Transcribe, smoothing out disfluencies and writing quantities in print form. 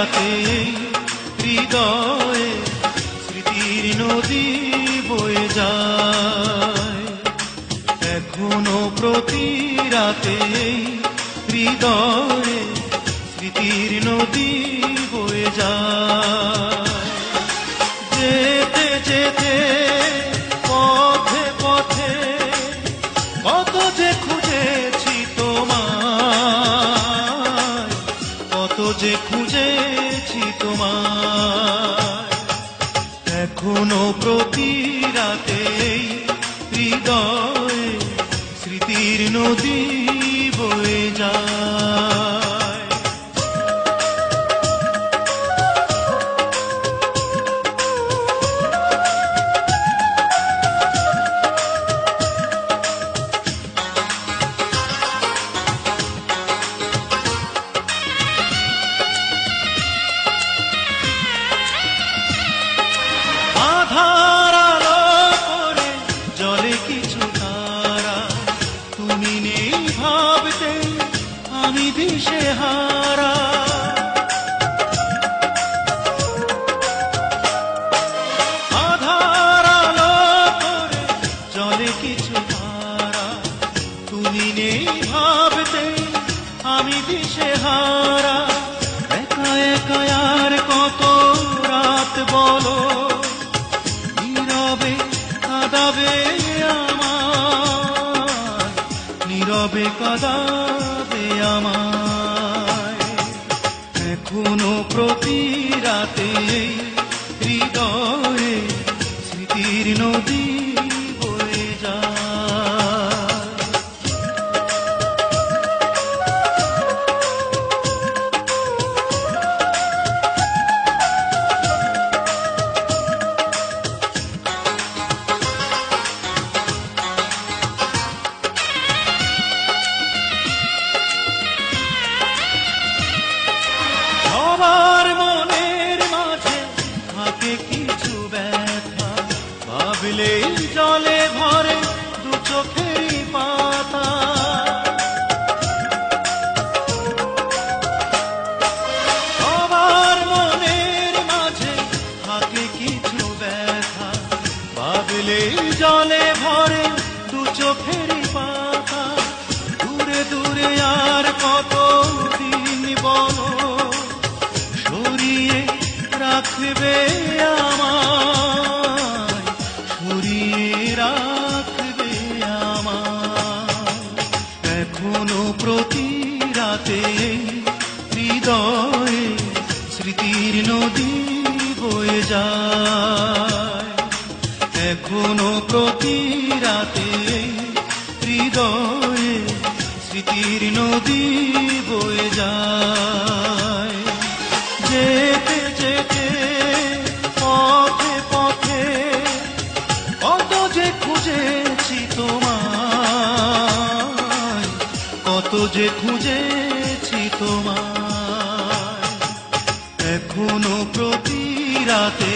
রাতে হৃদয়ে স্মৃতির নদী বয়ে যায়। এখনো প্রতি রাতে হৃদয়ে স্মৃতির নদী বয়ে যায়। যেতে যেতে পথে পথে কত যে খুঁজেছি তোমায়, কত যে খুঁজেছি তোমায়। এখনো প্রতি রাতে হৃদয়ে স্মৃতির নদী বয়ে যায়। আধার আলো করে জলে কিছু তারা, তুমি নেই ভাবতে আমি দিশেহারা। আধার আলো করে জলে কিছু তারা, তুমি নেই ভাবতে আমি দিশেহারা। একা একা আর কত রাত বলো, নীরবে কাঁদাবে আমায়, নীরবে কাঁদাবে আমায়। এখনো প্রতি রাতে হৃদয়ে স্মৃতির নদী বয়ে যায়। সবার মনের মাঝে থাকে কিছু ব্যথা, ভাবলেই জলে ভরে দু চোখেরই পাতা। সবার মনের মাঝে থাকে কিছু ব্যথা, ভাবলেই জলে ভরে দু চোখেরই পাতা। দূরে দূরে আর কত দিন বলো, সরিয়ে রাখবে আমায়, সরিয়ে রাখবে আমায়। এখনো প্রতি রাতে হৃদয়ে স্মৃতির নদী বয়ে যায়। এখনো প্রতি রাতে হৃদয়ে স্মৃতির নদী বয়ে যায়। যেতে যেতে পথে পথে কত যে খুঁজেছি তোমায়, কত যে খুঁজেছি তোমায়। এখনো প্রতি রাতে